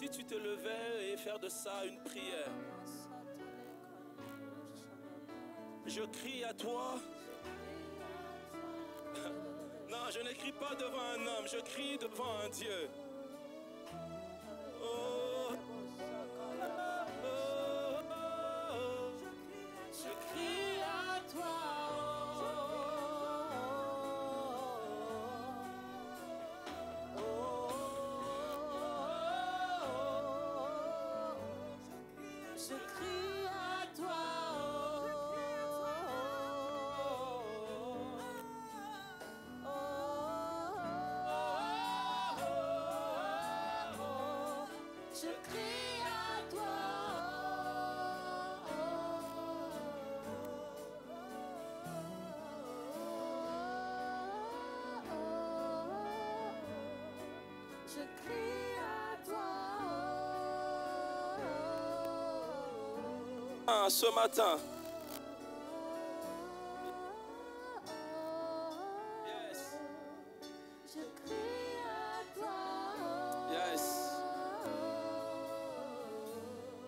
si tu te levais et faire de ça une prière. Je crie à toi. Non, je ne crie pas devant un homme, je crie devant un Dieu. Oh, oh, oh, je crie à toi. Je crie à toi. Je crie à toi. Je crie à toi. Ce matin. Yes. Je crie à toi. Yes.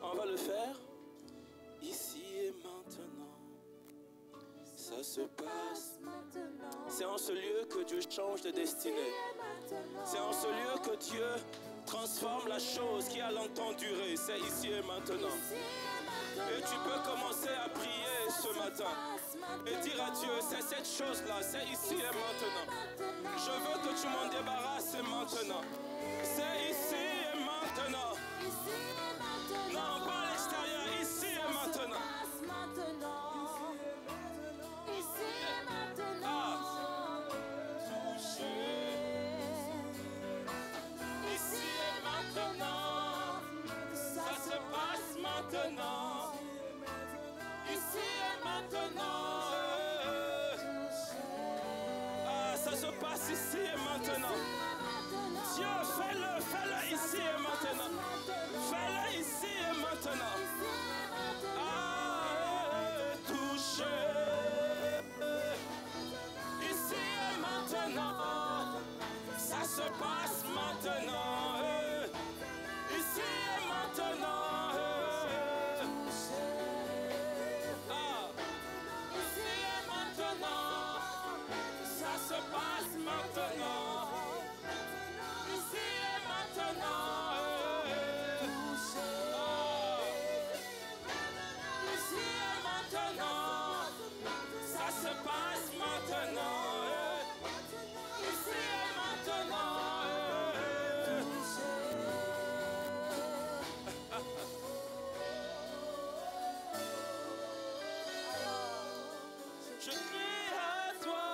On va le faire. Ici et maintenant. Ça se passe. C'est en ce lieu que Dieu change de destinée. C'est en ce lieu que Dieu transforme la chose qui a longtemps duré. C'est ici et maintenant. Et tu peux commencer à prier ce matin et dire à Dieu, c'est cette chose-là, c'est ici et maintenant. Je veux que tu m'en débarrasses maintenant. C'est ici et maintenant. Non, pas à l'extérieur, ici et maintenant. Ici et maintenant. Ça se passe maintenant. Ici et maintenant. Ah, ça se passe ici et maintenant. Dieu, fais-le, fais-le ici et maintenant. Fais-le ici et maintenant. Ah, touche. Ici et maintenant. Ça se passe maintenant. Ici et maintenant. Ici et maintenant. Ça se passe maintenant. Ici et maintenant. Ici et maintenant. Ça se passe maintenant. Ici et maintenant. Je crie à toi.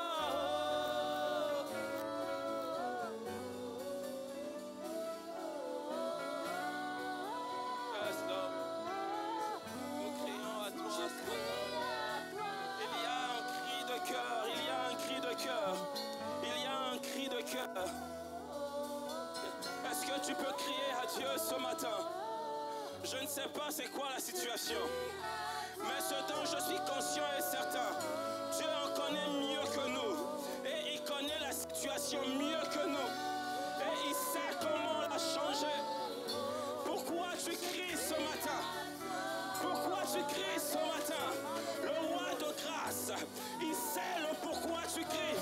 Yes, Lord. Nous crions à toi ce matin. Il y a un cri de cœur, il y a un cri de cœur, il y a un cri de cœur. Est-ce que tu peux crier à Dieu ce matin? Je ne sais pas c'est quoi la situation, mais ce dont je suis conscient et certain, Dieu en connaît mieux que nous. Et il connaît la situation mieux que nous. Et il sait comment la changer. Pourquoi tu cries ce matin? Pourquoi tu cries ce matin? Le roi de grâce, il sait le pourquoi tu cries.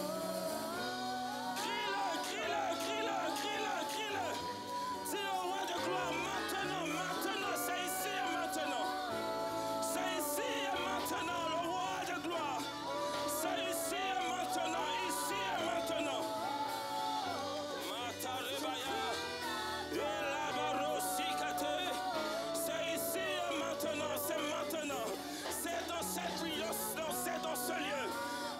Crie-le, crie-le, crie-le, crie-le, crie-le. Dis au roi de gloire, maintenant, maintenant, c'est ici et maintenant. C'est ici et maintenant, le roi de gloire. C'est ici et maintenant, ici et maintenant. Matarebaya, Elabarosikate. C'est ici et maintenant, c'est maintenant. C'est dans cette lieu, c'est dans ce lieu,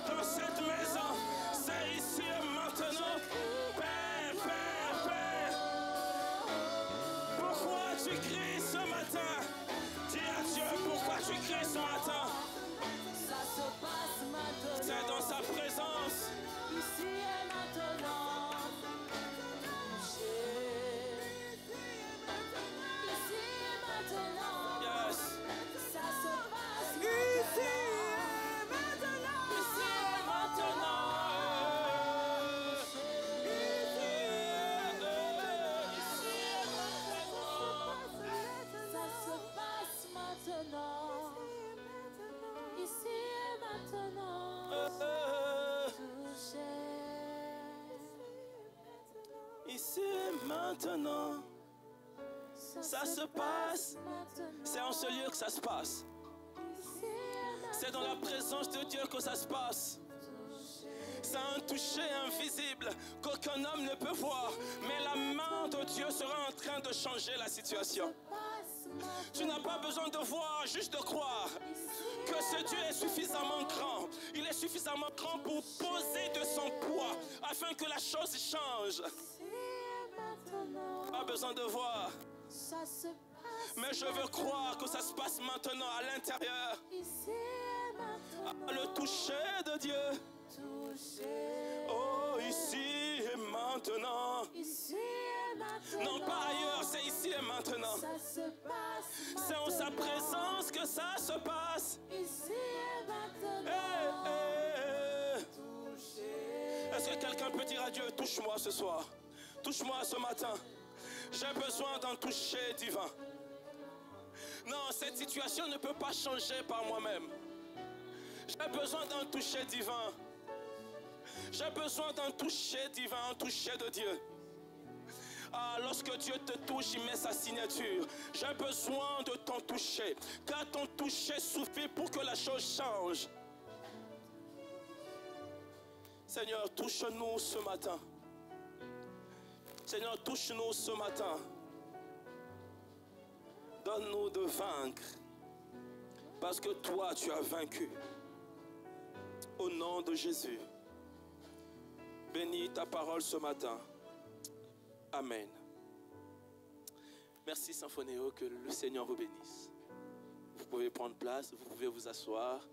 dans cette maison. C'est ici et maintenant. Père, Père, Père. Pourquoi tu cries ce matin? Dis à Dieu pourquoi tu cries ce matin. Ça se passe maintenant. C'est dans sa présence. Ici et maintenant. Ici et maintenant. Yes. Ça se passe Ici et maintenant. Ici et maintenant. Ici et maintenant. maintenant. Ça se passe. C'est en ce lieu que ça se passe. C'est dans la présence de Dieu que ça se passe. C'est un toucher invisible qu'aucun homme ne peut voir. Mais la main de Dieu sera en train de changer la situation. Tu n'as pas besoin de voir, juste de croire que ce Dieu est suffisamment grand. Il est suffisamment grand pour poser de son poids afin que la chose change. Pas besoin de voir. Mais je veux croire que ça se passe maintenant à l'intérieur. Le toucher de Dieu. Oh, ici et maintenant. Non, pas ailleurs, c'est ici et maintenant. C'est en sa présence que ça se passe. Est-ce que quelqu'un peut dire à Dieu, touche-moi ce soir, touche-moi ce matin. J'ai besoin d'un toucher divin. Non, cette situation ne peut pas changer par moi-même. J'ai besoin d'un toucher divin. J'ai besoin d'un toucher divin, un toucher de Dieu. Ah, lorsque Dieu te touche, il met sa signature. J'ai besoin de ton toucher. Car ton toucher suffit pour que la chose change. Seigneur, touche-nous ce matin. Seigneur, touche-nous ce matin. Donne-nous de vaincre. Parce que toi, tu as vaincu. Au nom de Jésus. Bénis ta parole ce matin. Amen. Merci Symphonéo, que le Seigneur vous bénisse. Vous pouvez prendre place, vous pouvez vous asseoir.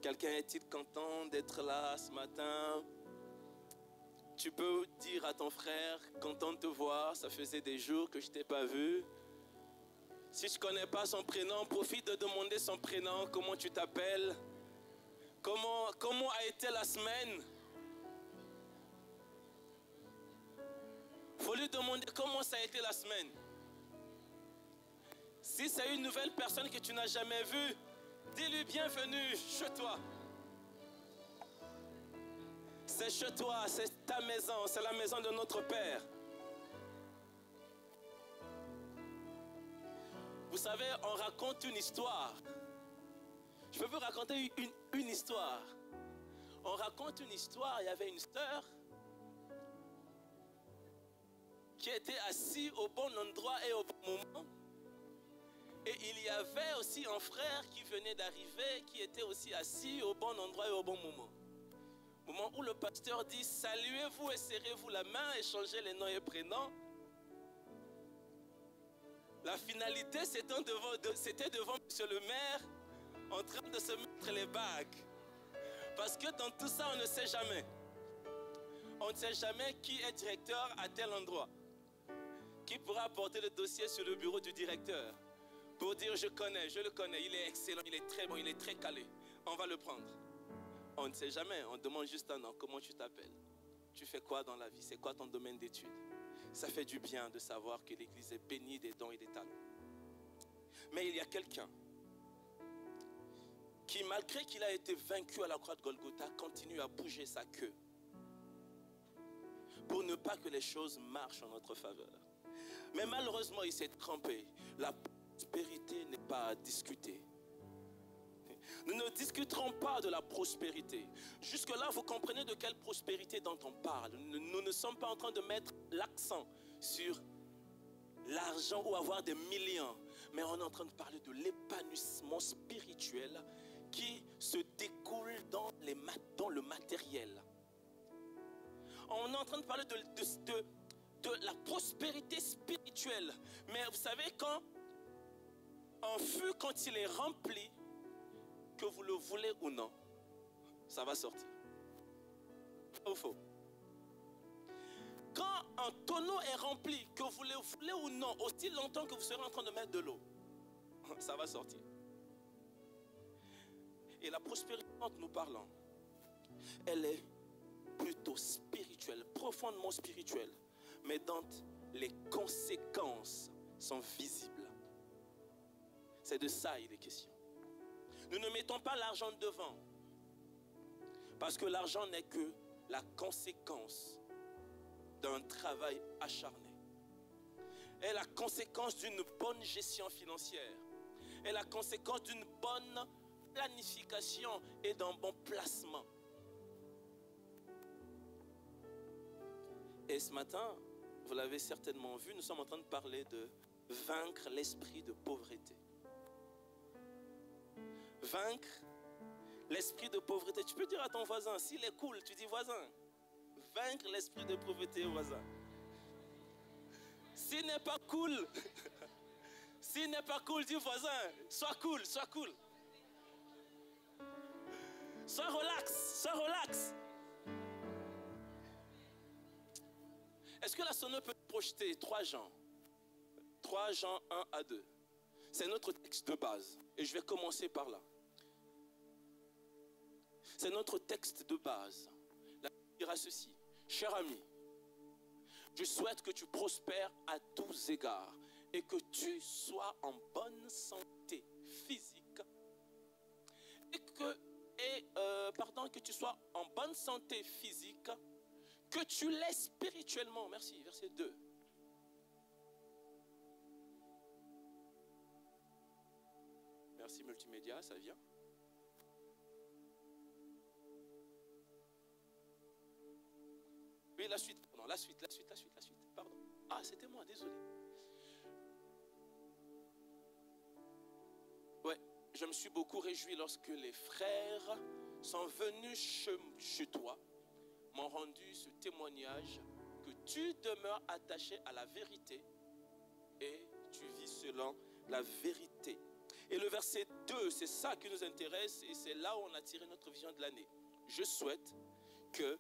Quelqu'un est-il content d'être là ce matin? Tu peux dire à ton frère, content de te voir, ça faisait des jours que je ne t'ai pas vu. Si tu ne connais pas son prénom, profite de demander son prénom, comment tu t'appelles, comment a été la semaine. Il faut lui demander comment ça a été la semaine. Si c'est une nouvelle personne que tu n'as jamais vue, dis-lui bienvenue chez toi. C'est chez toi, c'est ta maison, c'est la maison de notre Père. Vous savez, on raconte une histoire. Je peux vous raconter une histoire. On raconte une histoire, il y avait une sœur qui était assise au bon endroit et au bon moment. Et il y avait aussi un frère qui venait d'arriver, qui était aussi assis au bon endroit et au bon moment. Au moment où le pasteur dit, saluez-vous et serrez-vous la main, échangez les noms et prénoms. La finalité, c'était devant monsieur le maire, en train de se mettre les bagues. Parce que dans tout ça, on ne sait jamais. On ne sait jamais qui est directeur à tel endroit. Qui pourra apporter le dossier sur le bureau du directeur pour dire je le connais, il est excellent, il est très bon, il est très calé. On va le prendre. On ne sait jamais, on demande juste un nom. Comment tu t'appelles? Tu fais quoi dans la vie? C'est quoi ton domaine d'études? Ça fait du bien de savoir que l'Église est bénie des dons et des talents. Mais il y a quelqu'un qui, malgré qu'il a été vaincu à la croix de Golgotha, continue à bouger sa queue pour ne pas que les choses marchent en notre faveur. Mais malheureusement, il s'est trompé. La prospérité n'est pas à discuter. Nous ne discuterons pas de la prospérité. Jusque-là, vous comprenez de quelle prospérité dont on parle. Nous ne sommes pas en train de mettre l'accent sur l'argent ou avoir des millions. Mais on est en train de parler de l'épanouissement spirituel qui se découle dans le matériel. On est en train de parler de la prospérité spirituelle. Mais vous savez, quand un fût, quand il est rempli, que vous le voulez ou non, ça va sortir. Ou faux? Quand un tonneau est rempli, que vous le voulez ou non, aussi longtemps que vous serez en train de mettre de l'eau, ça va sortir. Et la prospérité dont nous parlons, elle est plutôt spirituelle, profondément spirituelle, mais dont les conséquences sont visibles. C'est de ça il est question. Nous ne mettons pas l'argent devant, parce que l'argent n'est que la conséquence d'un travail acharné. est la conséquence d'une bonne gestion financière, est la conséquence d'une bonne planification et d'un bon placement. Et ce matin, vous l'avez certainement vu, nous sommes en train de parler de vaincre l'esprit de pauvreté. Vaincre l'esprit de pauvreté. Tu peux dire à ton voisin, s'il est cool, tu dis voisin, vaincre l'esprit de pauvreté, voisin. S'il n'est pas cool, s'il n'est pas cool, dis voisin, sois cool, sois cool. Sois relax, sois relax. Est-ce que la sonneuse peut projeter 3 Jean 1 à 2? C'est notre texte de base. Et je vais commencer par là. C'est notre texte de base. La Bible dira ceci. Cher ami, je souhaite que tu prospères à tous égards et que tu sois en bonne santé physique que tu sois en bonne santé physique, que tu l'aies spirituellement. Merci, verset 2. Merci multimédia, ça vient. Oui, la suite, pardon, la suite, pardon. Ah, c'était moi, désolé. Ouais, je me suis beaucoup réjoui lorsque les frères sont venus chez toi, m'ont rendu ce témoignage que tu demeures attaché à la vérité et tu vis selon la vérité. Et le verset 2, c'est ça qui nous intéresse et c'est là où on a tiré notre vision de l'année. Je souhaite que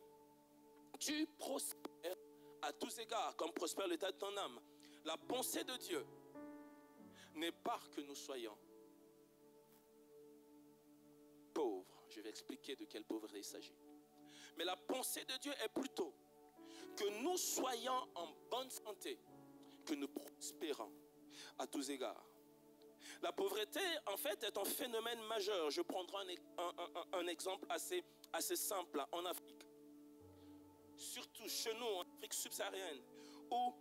tu prospères à tous égards, comme prospère l'état de ton âme. La pensée de Dieu n'est pas que nous soyons pauvres. Je vais expliquer de quelle pauvreté il s'agit. Mais la pensée de Dieu est plutôt que nous soyons en bonne santé, que nous prospérons à tous égards. La pauvreté, en fait, est un phénomène majeur. Je prendrai un exemple assez simple en Afrique. Surtout chez nous, en Afrique subsaharienne, où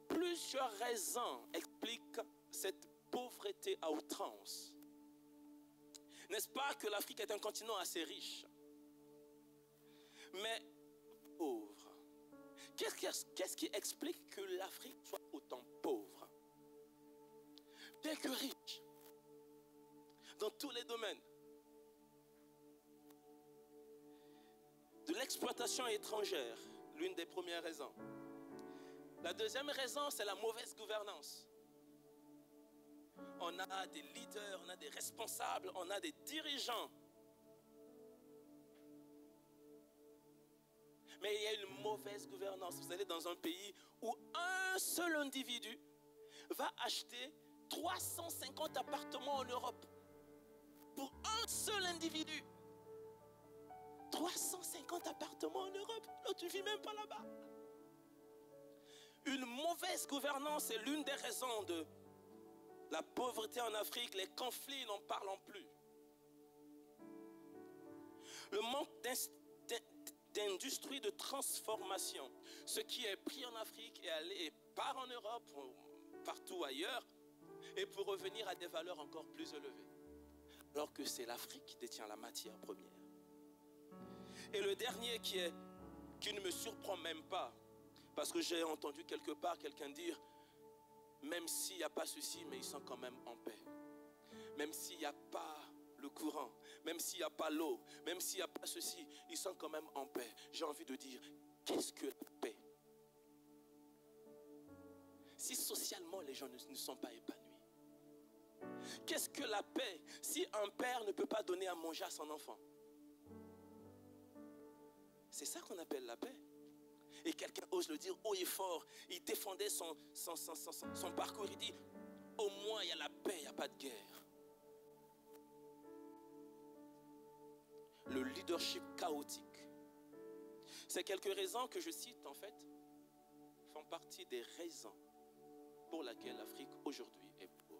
plusieurs raisons expliquent cette pauvreté à outrance. N'est-ce pas que l'Afrique est un continent assez riche, mais pauvre? Qu'est-ce qui explique que l'Afrique soit autant pauvre? Bien que riche, dans tous les domaines. De l'exploitation étrangère, l'une des premières raisons. La deuxième raison, c'est la mauvaise gouvernance. On a des leaders, on a des responsables, on a des dirigeants. Mais il y a une mauvaise gouvernance. Vous allez dans un pays où un seul individu va acheter 350 appartements en Europe. Pour un seul individu. 350 appartements en Europe. Là, tu ne vis même pas là-bas. Une mauvaise gouvernance est l'une des raisons de la pauvreté en Afrique. Les conflits, n'en parlons plus. Le manque d'industrie de transformation. Ce qui est pris en Afrique et part en Europe ou partout ailleurs et pour revenir à des valeurs encore plus élevées. Alors que c'est l'Afrique qui détient la matière première. Et le dernier qui ne me surprend même pas, parce que j'ai entendu quelque part quelqu'un dire, même s'il n'y a pas ceci, mais ils sont quand même en paix. Même s'il n'y a pas le courant, même s'il n'y a pas l'eau, même s'il n'y a pas ceci, ils sont quand même en paix. J'ai envie de dire, qu'est-ce que la paix? Si socialement les gens ne sont pas épanouis. Qu'est-ce que la paix si un père ne peut pas donner à manger à son enfant? C'est ça qu'on appelle la paix. Et quelqu'un ose le dire haut et fort. Il défendait son parcours. Il dit, au moins il y a la paix, il n'y a pas de guerre. Le leadership chaotique. Ces quelques raisons que je cite, en fait, font partie des raisons pour lesquelles l'Afrique aujourd'hui est pauvre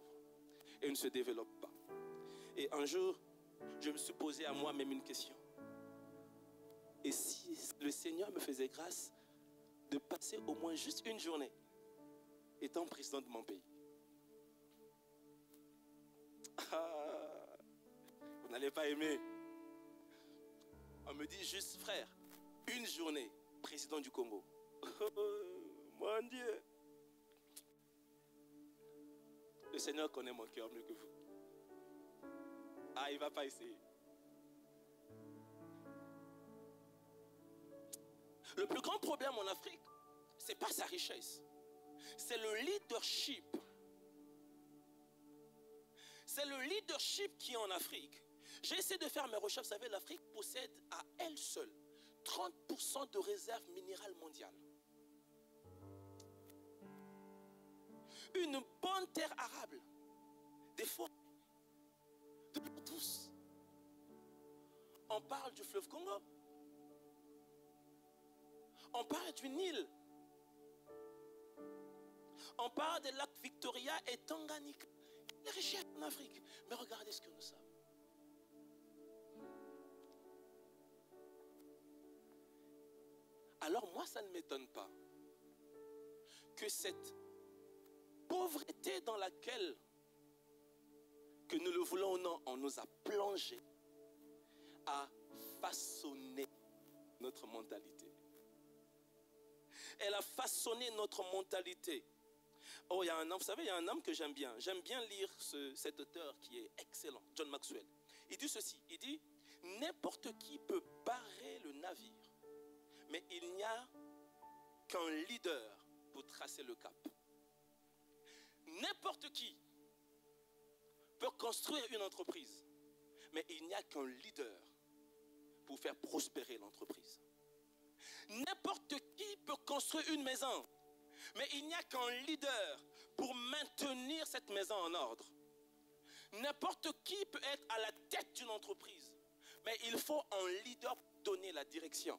et ne se développe pas. Et un jour, je me suis posé à moi-même une question. Et si le Seigneur me faisait grâce de passer au moins juste une journée étant président de mon pays. Ah, vous n'allez pas aimer. On me dit juste, frère, une journée, président du Congo. Mon Dieu. Le Seigneur connaît mon cœur mieux que vous. Ah, il ne va pas essayer. Le plus grand problème en Afrique, ce n'est pas sa richesse. C'est le leadership. C'est le leadership qui est en Afrique. J'ai essayé de faire mes recherches. Vous savez, l'Afrique possède à elle seule 30% de réserves minérales mondiales. Une bonne terre arable. Des forêts. De l'eau douce. On parle du fleuve Congo. On parle du Nil. On parle des lacs Victoria et Tanganyika. Les richesses en Afrique. Mais regardez ce que nous sommes. Alors moi, ça ne m'étonne pas que cette pauvreté dans laquelle, que nous le voulons ou non, on nous a plongé, a façonné notre mentalité. Elle a façonné notre mentalité. Oh, il y a un homme, vous savez, il y a un homme que j'aime bien. J'aime bien lire cet auteur qui est excellent, John Maxwell. Il dit ceci, il dit, n'importe qui peut barrer le navire, mais il n'y a qu'un leader pour tracer le cap. N'importe qui peut construire une entreprise, mais il n'y a qu'un leader pour faire prospérer l'entreprise. N'importe qui peut construire une maison, mais il n'y a qu'un leader pour maintenir cette maison en ordre. N'importe qui peut être à la tête d'une entreprise, mais il faut un leader pour donner la direction.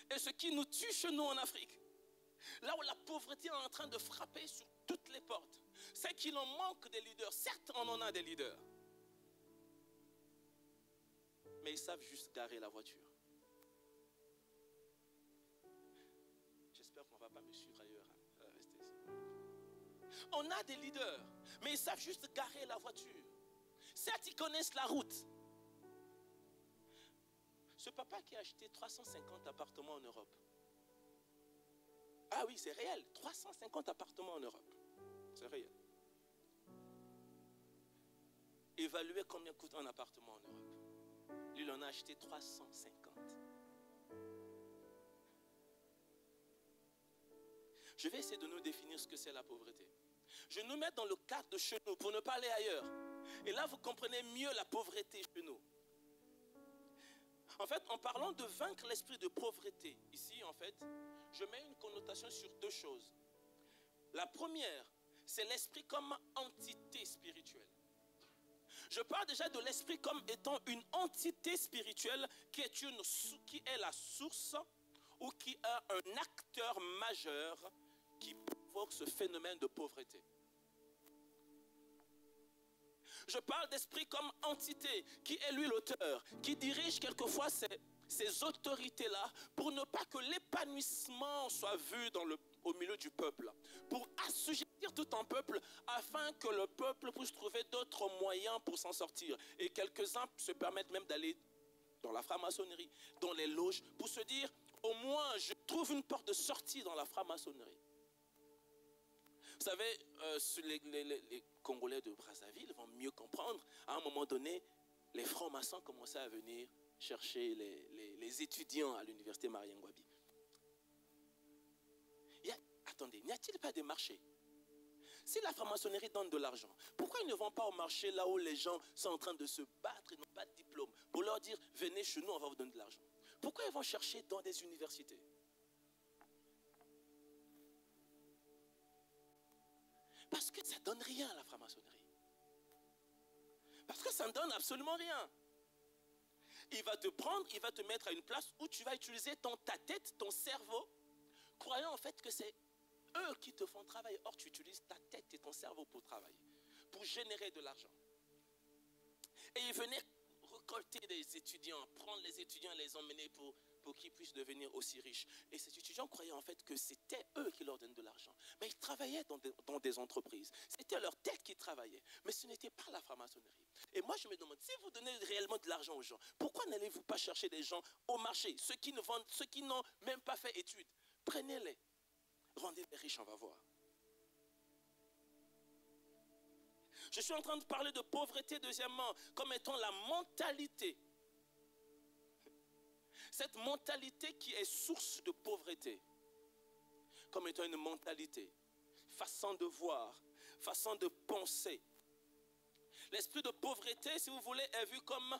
Et ce qui nous tue chez nous en Afrique, là où la pauvreté est en train de frapper sur toutes les portes, c'est qu'il en manque des leaders. Certes, on en a des leaders, mais ils savent juste garer la voiture. J'espère qu'on ne va pas me suivre ailleurs. Restez ici. On a des leaders, mais ils savent juste garer la voiture. Certes, ils connaissent la route. Ce papa qui a acheté 350 appartements en Europe. Ah oui, c'est réel. 350 appartements en Europe. C'est réel. Évaluez combien coûte un appartement en Europe. Lui, il en a acheté 350. Je vais essayer de nous définir ce que c'est la pauvreté. Je vais nous mettre dans le cadre de chez nous pour ne pas aller ailleurs. Et là, vous comprenez mieux la pauvreté chez nous. En fait, en parlant de vaincre l'esprit de pauvreté, ici, en fait, je mets une connotation sur deux choses. La première, c'est l'esprit comme entité spirituelle. Je parle déjà de l'esprit comme étant une entité spirituelle qui est la source ou qui est un acteur majeur qui provoque ce phénomène de pauvreté. Je parle d'esprit comme entité qui est lui l'auteur, qui dirige quelquefois ces autorités-là pour ne pas que l'épanouissement soit vu au milieu du peuple, pour assujettir tout un peuple afin que le peuple puisse trouver d'autres moyens pour s'en sortir. Et quelques-uns se permettent même d'aller dans la franc-maçonnerie, dans les loges, pour se dire au moins je trouve une porte de sortie dans la franc-maçonnerie. Vous savez, les Congolais de Brazzaville vont mieux comprendre. À un moment donné, les francs-maçons commençaient à venir chercher les étudiants à l'université Mariengwabi. Attendez, n'y a-t-il pas des marchés? Si la franc-maçonnerie donne de l'argent, pourquoi ils ne vont pas au marché là où les gens sont en train de se battre et n'ont pas de diplôme, pour leur dire, venez chez nous, on va vous donner de l'argent? Pourquoi ils vont chercher dans des universités? Parce que ça ne donne rien à la franc-maçonnerie. Parce que ça ne donne absolument rien. Il va te prendre, il va te mettre à une place où tu vas utiliser ta tête, ton cerveau, croyant en fait que c'est eux qui te font travailler. Or, tu utilises ta tête et ton cerveau pour travailler, pour générer de l'argent. Et ils venaient récolter des étudiants, prendre les étudiants et les emmener pour pour qu'ils puissent devenir aussi riches. Et ces étudiants croyaient en fait que c'était eux qui leur donnaient de l'argent. Mais ils travaillaient dans des entreprises. C'était leur tête qui travaillait. Mais ce n'était pas la franc-maçonnerie. Et moi, je me demande, si vous donnez réellement de l'argent aux gens, pourquoi n'allez-vous pas chercher des gens au marché, ceux qui ne vendent, ceux qui n'ont même pas fait études? Prenez-les, rendez-les riches, on va voir. Je suis en train de parler de pauvreté, deuxièmement, comme étant la mentalité. Cette mentalité qui est source de pauvreté, comme étant une mentalité, façon de voir, façon de penser. L'esprit de pauvreté, si vous voulez, est vu comme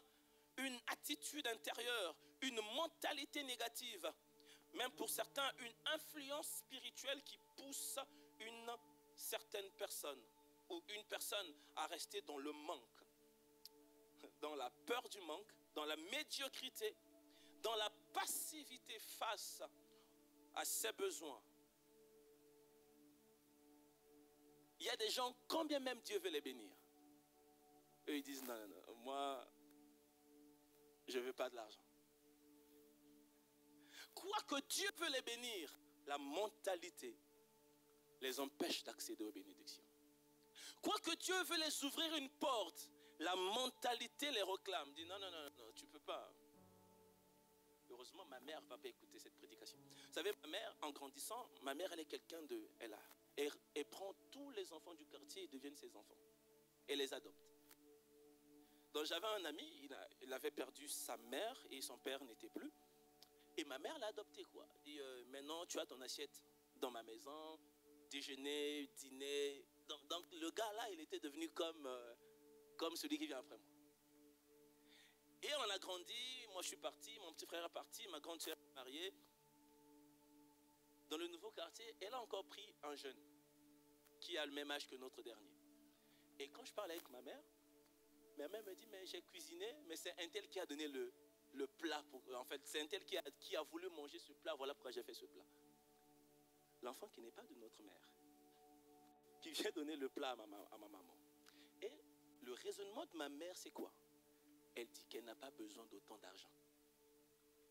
une attitude intérieure, une mentalité négative, même pour certains, une influence spirituelle qui pousse une certaine personne ou une personne à rester dans le manque, dans la peur du manque, dans la médiocrité, dans la passivité face à ses besoins. Il y a des gens, quand bien même Dieu veut les bénir, eux ils disent non, non, non, moi je ne veux pas de l'argent. Quoique Dieu veut les bénir, la mentalité les empêche d'accéder aux bénédictions. Quoique Dieu veut les ouvrir une porte, la mentalité les réclame. Dit non, non, non, non, tu ne peux pas. Heureusement, ma mère ne va pas écouter cette prédication. Vous savez, ma mère, en grandissant, ma mère, elle est quelqu'un de... Elle prend tous les enfants du quartier et deviennent ses enfants. Elle les adopte. Donc j'avais un ami, il avait perdu sa mère et son père n'était plus. Et ma mère l'a adopté, quoi. Elle dit, maintenant, tu as ton assiette dans ma maison, déjeuner, dîner. Donc le gars là, il était devenu comme celui qui vient après moi. Et on a grandi, moi je suis parti, mon petit frère est parti, ma grande soeur est mariée. Dans le nouveau quartier, elle a encore pris un jeune qui a le même âge que notre dernier. Et quand je parle avec ma mère me dit, mais j'ai cuisiné, mais c'est un tel qui a donné le plat. En fait, c'est un tel qui a voulu manger ce plat, voilà pourquoi j'ai fait ce plat. L'enfant qui n'est pas de notre mère, qui vient donner le plat à ma maman. Et le raisonnement de ma mère, c'est quoi? Elle dit qu'elle n'a pas besoin d'autant d'argent.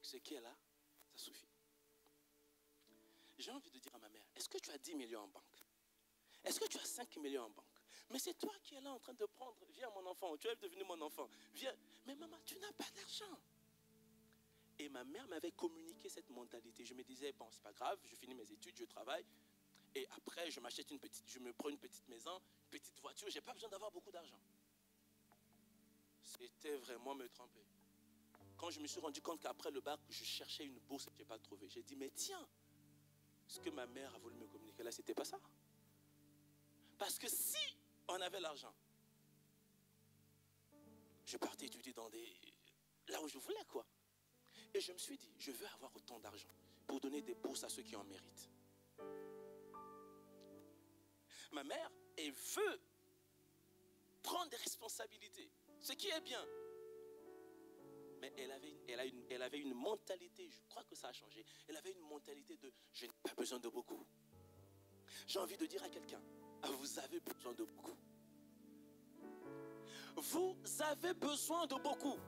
Ce qu'elle a, ça suffit. J'ai envie de dire à ma mère, est-ce que tu as 10 millions en banque? Est-ce que tu as 5 millions en banque? Mais c'est toi qui es là en train de prendre. Viens mon enfant, tu es devenu mon enfant. Viens. Mais maman, tu n'as pas d'argent. Et ma mère m'avait communiqué cette mentalité. Je me disais, bon, c'est pas grave, je finis mes études, je travaille. Et après, je me prends une petite maison, une petite voiture. Je n'ai pas besoin d'avoir beaucoup d'argent. C'était vraiment me tromper. Quand je me suis rendu compte qu'après le bac, je cherchais une bourse et je n'ai pas trouvé. J'ai dit, mais tiens, ce que ma mère a voulu me communiquer là, c'était pas ça. Parce que si on avait l'argent, je partais étudier là où je voulais, quoi. Et je me suis dit, je veux avoir autant d'argent pour donner des bourses à ceux qui en méritent. Ma mère, elle veut prendre des responsabilités, ce qui est bien. Mais elle avait une mentalité, je crois que ça a changé. Elle avait une mentalité de, je n'ai pas besoin de beaucoup. J'ai envie de dire à quelqu'un, vous avez besoin de beaucoup. Vous avez besoin de beaucoup.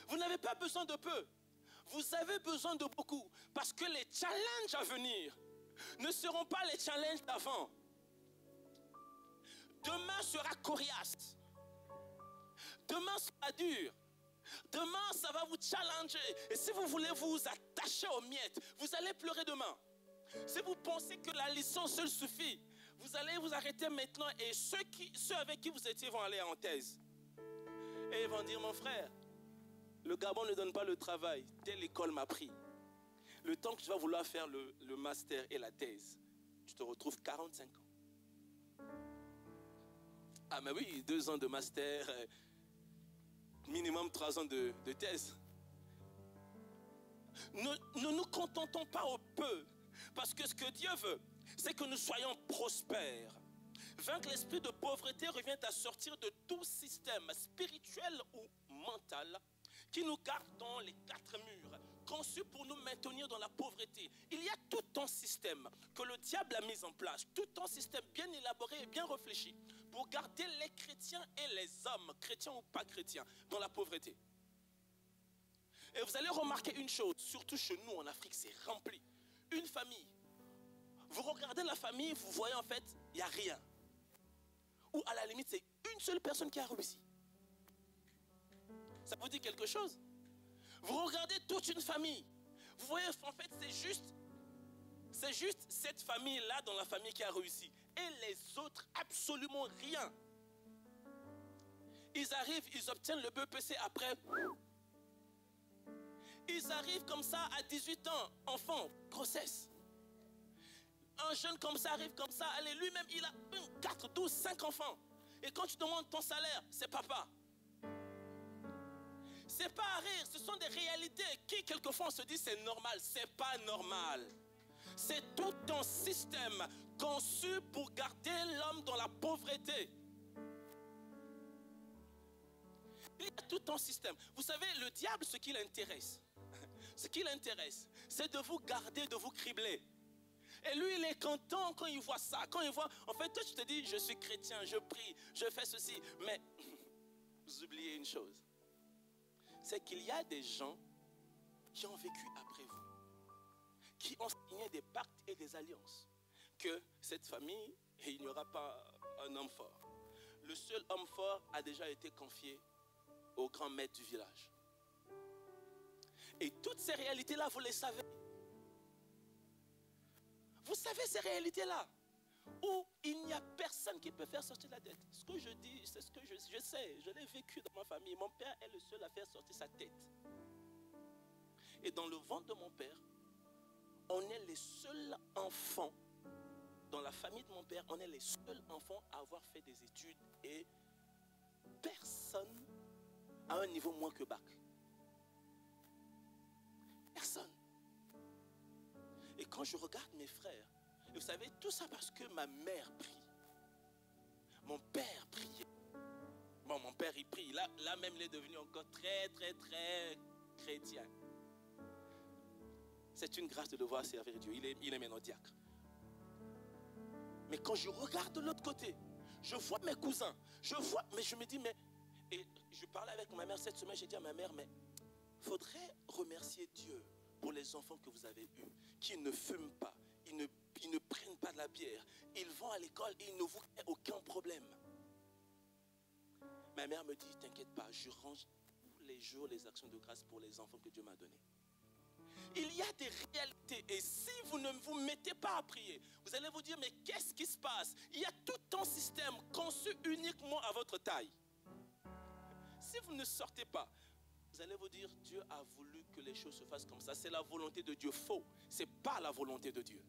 Vous n'avez pas besoin de peu. Vous avez besoin de beaucoup. Parce que les challenges à venir ne seront pas les challenges d'avant. Demain sera coriace. Demain sera dur. Demain, ça va vous challenger. Et si vous voulez vous attacher aux miettes, vous allez pleurer demain. Si vous pensez que la licence seule suffit, vous allez vous arrêter maintenant et ceux avec qui vous étiez vont aller en thèse. Et ils vont dire, mon frère, le Gabon ne donne pas le travail. Telle école m'a pris. Le temps que tu vas vouloir faire le master et la thèse, tu te retrouves 45 ans. Ah mais oui, 2 ans de master, minimum 3 ans de thèse. Ne nous contentons pas au peu. Parce que ce que Dieu veut, c'est que nous soyons prospères. Vaincre l'esprit de pauvreté revient à sortir de tout système spirituel ou mental qui nous garde dans les 4 murs, conçu pour nous maintenir dans la pauvreté. Il y a tout un système que le diable a mis en place, tout un système bien élaboré et bien réfléchi pour garder les chrétiens et les hommes, chrétiens ou pas chrétiens, dans la pauvreté. Et vous allez remarquer une chose, surtout chez nous en Afrique, c'est rempli. Une famille. Vous regardez la famille, vous voyez en fait, il n'y a rien. Ou à la limite, c'est une seule personne qui a réussi. Ça vous dit quelque chose? Vous regardez toute une famille. Vous voyez, en fait, c'est juste cette famille-là dans la famille qui a réussi. Et les autres, absolument rien. Ils arrivent, ils obtiennent le BEPC après. Ils arrivent comme ça à 18 ans, enfant, grossesse. Un jeune comme ça arrive comme ça, allez, lui-même, il a 4, 12, 5 enfants. Et quand tu demandes ton salaire, c'est papa. C'est pas à rire, ce sont des réalités qui, quelquefois, on se dit c'est normal. C'est pas normal. C'est tout un système conçu pour garder l'homme dans la pauvreté. Il y a tout un système. Vous savez, le diable, ce qui l'intéresse, c'est de vous garder, de vous cribler. Et lui, il est content quand il voit ça. Quand il voit, en fait, toi, tu te dis, je suis chrétien, je prie, je fais ceci. Mais vous oubliez une chose. C'est qu'il y a des gens qui ont vécu après vous, qui ont signé des pactes et des alliances. Que cette famille, et il n'y aura pas un homme fort. Le seul homme fort a déjà été confié au grand maître du village. Et toutes ces réalités-là, vous les savez. Vous savez ces réalités-là, où il n'y a personne qui peut faire sortir la tête. Ce que je dis, c'est ce que je sais, je l'ai vécu dans ma famille. Mon père est le seul à faire sortir sa tête. Et dans le ventre de mon père, on est les seuls enfants, dans la famille de mon père, on est les seuls enfants à avoir fait des études et personne à un niveau moins que bac. Personne. Et quand je regarde mes frères, et vous savez, tout ça parce que ma mère prie. Mon père priait. Bon, mon père, il prie. Là même, il est devenu encore très, très, très chrétien. C'est une grâce de devoir servir Dieu. Il est maintenant diacre. Mais quand je regarde de l'autre côté, je vois mes cousins. Mais je me dis, mais... Et je parlais avec ma mère cette semaine, j'ai dit à ma mère, mais il faudrait remercier Dieu pour les enfants que vous avez eus, qui ne fument pas, ils ne prennent pas de la bière, ils vont à l'école et ils ne vous créent aucun problème. Ma mère me dit, t'inquiète pas, je range tous les jours les actions de grâce pour les enfants que Dieu m'a donnés. Il y a des réalités et si vous ne vous mettez pas à prier, vous allez vous dire, mais qu'est-ce qui se passe? Il y a tout un système conçu uniquement à votre taille. Si vous ne sortez pas, vous allez vous dire, Dieu a voulu que les choses se fassent comme ça. C'est la volonté de Dieu. Faux. Ce n'est pas la volonté de Dieu.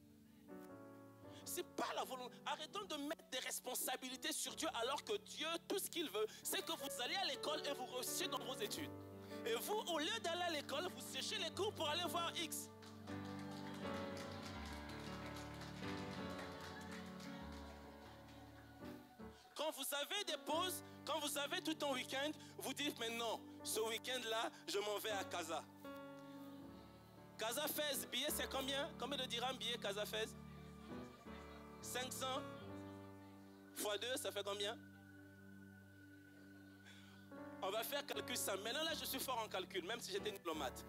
C'est pas la volonté. Arrêtons de mettre des responsabilités sur Dieu alors que Dieu, tout ce qu'il veut, c'est que vous allez à l'école et vous réussissez dans vos études. Et vous, au lieu d'aller à l'école, vous séchez les cours pour aller voir X. Quand vous avez des pauses, quand vous avez tout un week-end, vous dites, mais non, ce week-end-là, je m'en vais à Casa. Casa Fès, billet, c'est combien? Combien de dirhams billet Casa Fès? 500 x 2, ça fait combien? On va faire calcul ça. Maintenant, là, je suis fort en calcul, même si j'étais diplomate.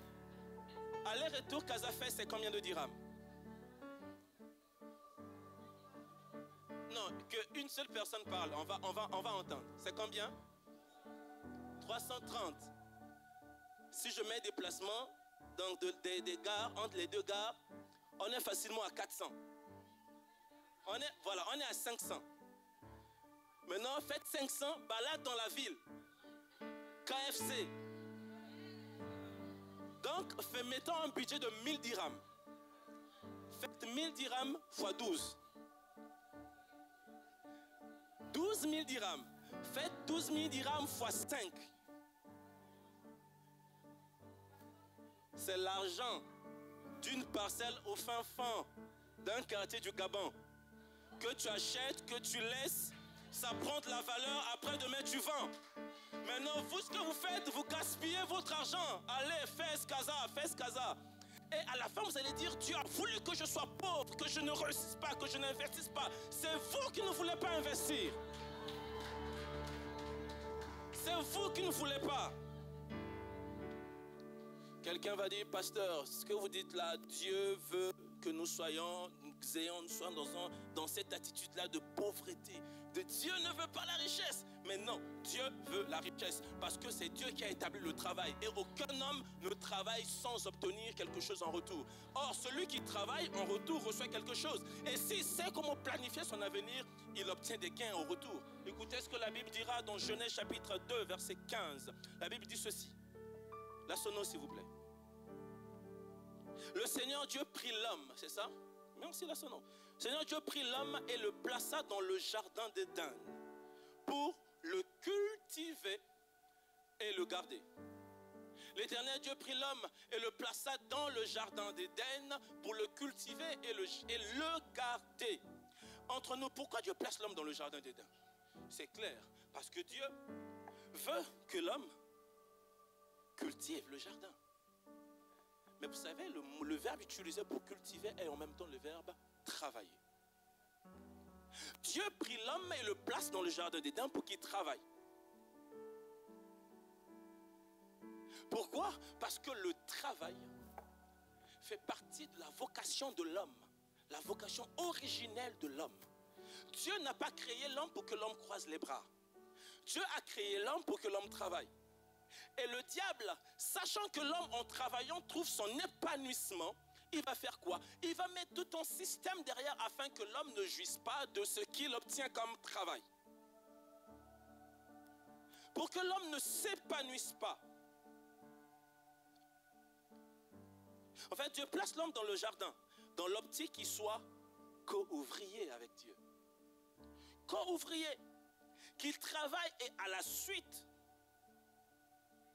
Aller-retour, Casa Fès, c'est combien de dirhams? Non, qu'une seule personne parle, on va entendre. C'est combien? 330. Si je mets des placements dans des gares, entre les deux gares, on est facilement à 400. On est à 500. Maintenant, faites 500, balade dans la ville. KFC. Donc, mettons un budget de 1000 dirhams. Faites 1000 dirhams x 12. 12 000 dirhams. Faites 12 000 dirhams x 5. C'est l'argent d'une parcelle au fin fond d'un quartier du Gabon. Que tu achètes, que tu laisses, ça prend de la valeur, après demain tu vends. Maintenant, vous, ce que vous faites, vous gaspillez votre argent. Allez, fais casa. Et à la fin, vous allez dire, Dieu a voulu que je sois pauvre, que je ne réussisse pas, que je n'investisse pas. C'est vous qui ne voulez pas investir. C'est vous qui ne voulez pas. Quelqu'un va dire, pasteur, ce que vous dites là, Dieu veut que nous soyons dans cette attitude-là de pauvreté. Dieu ne veut pas la richesse. Mais non, Dieu veut la richesse. Parce que c'est Dieu qui a établi le travail. Et aucun homme ne travaille sans obtenir quelque chose en retour. Or, celui qui travaille en retour reçoit quelque chose. Et s'il sait comment planifier son avenir, il obtient des gains en retour. Écoutez ce que la Bible dira dans Genèse chapitre 2, verset 15. La Bible dit ceci. La sono, s'il vous plaît. Le Seigneur Dieu prit l'homme, c'est ça? Merci la sono. Le Seigneur Dieu prit l'homme et le plaça dans le jardin d'Éden pour le cultiver et le garder. L'Éternel Dieu prit l'homme et le plaça dans le jardin d'Éden pour le cultiver et le garder. Entre nous, pourquoi Dieu place l'homme dans le jardin d'Éden? C'est clair, parce que Dieu veut que l'homme cultive le jardin. Mais vous savez, le verbe utilisé pour cultiver est en même temps le verbe travailler. Dieu prit l'homme et le place dans le jardin d'Éden pour qu'il travaille. Pourquoi? Parce que le travail fait partie de la vocation de l'homme, la vocation originelle de l'homme. Dieu n'a pas créé l'homme pour que l'homme croise les bras. Dieu a créé l'homme pour que l'homme travaille. Et le diable, sachant que l'homme en travaillant trouve son épanouissement, il va faire quoi? Il va mettre tout un système derrière afin que l'homme ne jouisse pas de ce qu'il obtient comme travail. Pour que l'homme ne s'épanouisse pas. En fait, Dieu place l'homme dans le jardin, dans l'optique qu'il soit co-ouvrier avec Dieu. Co-ouvrier, qu'il travaille et à la suite,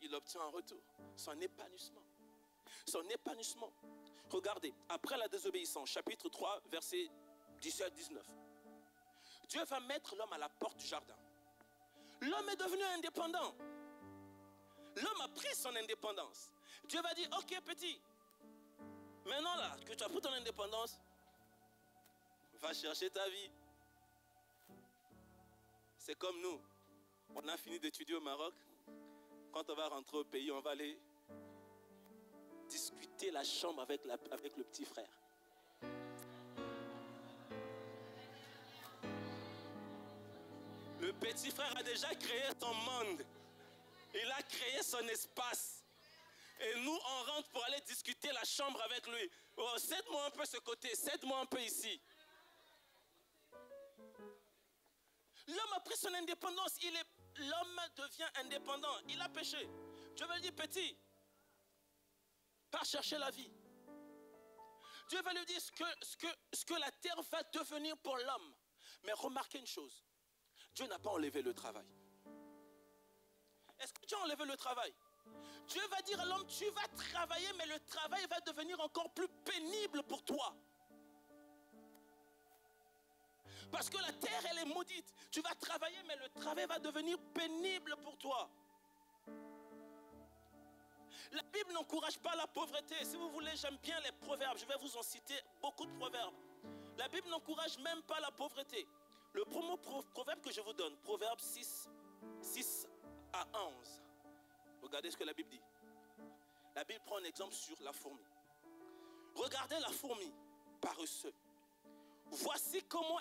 il obtient un retour, son épanouissement. Son épanouissement. Regardez, après la désobéissance, chapitre 3, versets 17-19. Dieu va mettre l'homme à la porte du jardin. L'homme est devenu indépendant. L'homme a pris son indépendance. Dieu va dire, ok petit, maintenant là, que tu as pris ton indépendance, va chercher ta vie. C'est comme nous, on a fini d'étudier au Maroc. Quand on va rentrer au pays, on va aller discuter la chambre avec le petit frère. Le petit frère a déjà créé son monde. Il a créé son espace. Et nous, on rentre pour aller discuter la chambre avec lui. Oh, cède-moi un peu ce côté, cède-moi un peu ici. L'homme a pris son indépendance. L'homme devient indépendant. Il a péché. Dieu va lui dire, petit, pars chercher la vie. Dieu va lui dire ce que la terre va devenir pour l'homme. Mais remarquez une chose. Dieu n'a pas enlevé le travail. Est-ce que Dieu a enlevé le travail? Dieu va dire à l'homme, tu vas travailler, mais le travail va devenir encore plus pénible pour toi. Parce que la terre, elle est maudite. Tu vas travailler, mais le travail va devenir pénible pour toi. La Bible n'encourage pas la pauvreté. Si vous voulez, j'aime bien les proverbes. Je vais vous en citer beaucoup de proverbes. La Bible n'encourage même pas la pauvreté. Le premier proverbe que je vous donne, Proverbe 6 à 11. Regardez ce que la Bible dit. La Bible prend un exemple sur la fourmi. Regardez la fourmi, paresseuse. Voici comment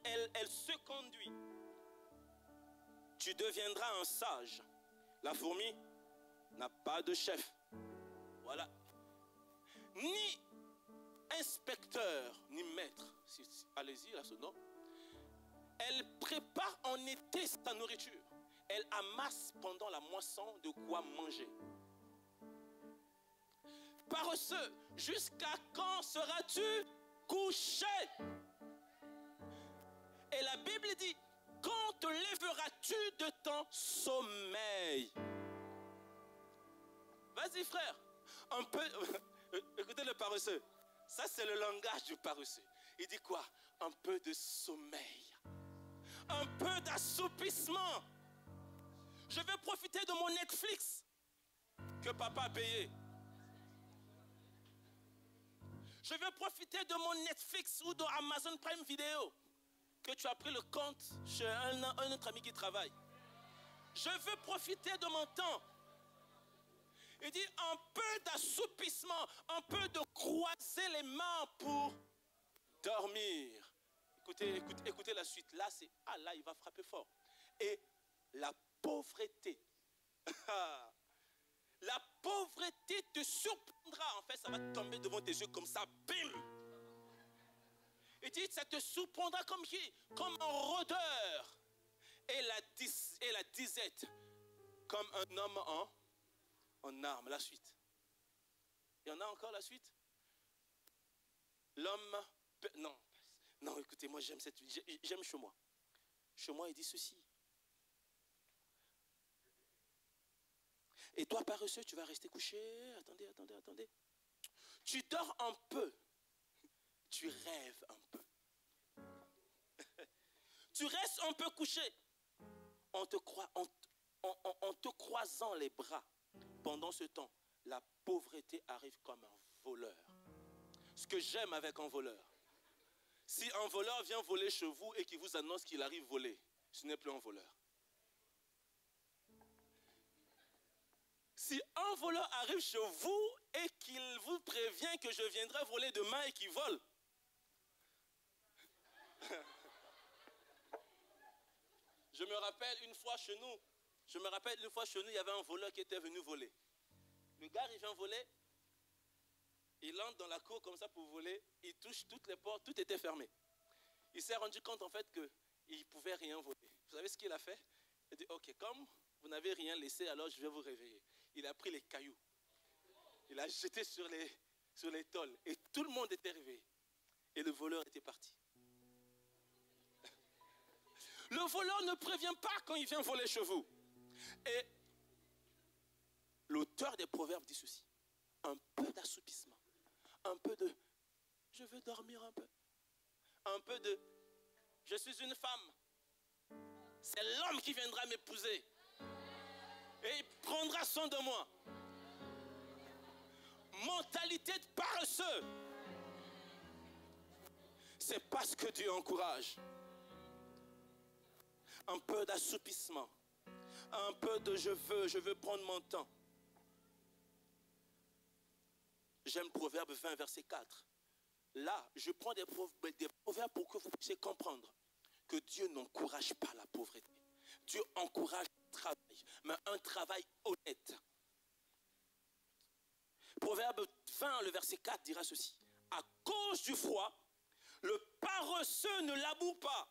elle se conduit. Tu deviendras un sage. La fourmi n'a pas de chef. Voilà. Ni inspecteur, ni maître. Allez-y, là, ce nom. Elle prépare en été sa nourriture. Elle amasse pendant la moisson de quoi manger. Paresseux, jusqu'à quand seras-tu couché? Et la Bible dit, quand te lèveras-tu de ton sommeil? Vas-y frère, un peu, écoutez le paresseux. Ça c'est le langage du paresseux. Il dit quoi? Un peu de sommeil. Un peu d'assoupissement. Je vais profiter de mon Netflix que papa a payé. Je vais profiter de mon Netflix ou de Amazon Prime Video que tu as pris le compte chez un autre ami qui travaille. Je veux profiter de mon temps. Il dit un peu d'assoupissement, un peu de croiser les mains pour dormir. Écoutez la suite. Là, là, il va frapper fort. Et la pauvreté. La pauvreté te surprendra. En fait, ça va tomber devant tes yeux comme ça. Bim! Il dit, ça te surprendra comme qui? Comme un rôdeur. Et la disette. Comme un homme en armes. La suite. Il y en a encore la suite? L'homme... Non, écoutez, moi j'aime chez moi. Chez moi, il dit ceci. Et toi, paresseux, tu vas rester couché. Attendez. Tu dors un peu. Tu rêves un peu. Tu restes un peu couché. En te croisant les bras. Pendant ce temps, la pauvreté arrive comme un voleur. Ce que j'aime avec un voleur. Si un voleur vient voler chez vous et qu'il vous annonce qu'il arrive voler, ce n'est plus un voleur. Si un voleur arrive chez vous et qu'il vous prévient que je viendrai voler demain et qu'il vole, je me rappelle une fois chez nous, il y avait un voleur qui était venu voler. Le gars, il vient voler, il entre dans la cour comme ça pour voler, il touche toutes les portes, tout était fermé. Il s'est rendu compte en fait qu'il ne pouvait rien voler. Vous savez ce qu'il a fait? Il a dit, ok, comme vous n'avez rien laissé, alors je vais vous réveiller. Il a pris les cailloux, il a jeté sur les tôles et tout le monde était réveillé. Et le voleur était parti. Le voleur ne prévient pas quand il vient voler chez vous. Et l'auteur des Proverbes dit ceci. Un peu d'assoupissement. Un peu de je veux dormir un peu. Un peu de je suis une femme. C'est l'homme qui viendra m'épouser. Et il prendra soin de moi. Mentalité de paresseux. C'est pas ce que Dieu encourage. Un peu d'assoupissement. Un peu de je veux prendre mon temps. J'aime Proverbe 20, verset 4. Là, je prends des proverbes pour que vous puissiez comprendre que Dieu n'encourage pas la pauvreté. Dieu encourage le travail, mais un travail honnête. Proverbe 20, le verset 4 dira ceci. À cause du froid, le paresseux ne laboure pas.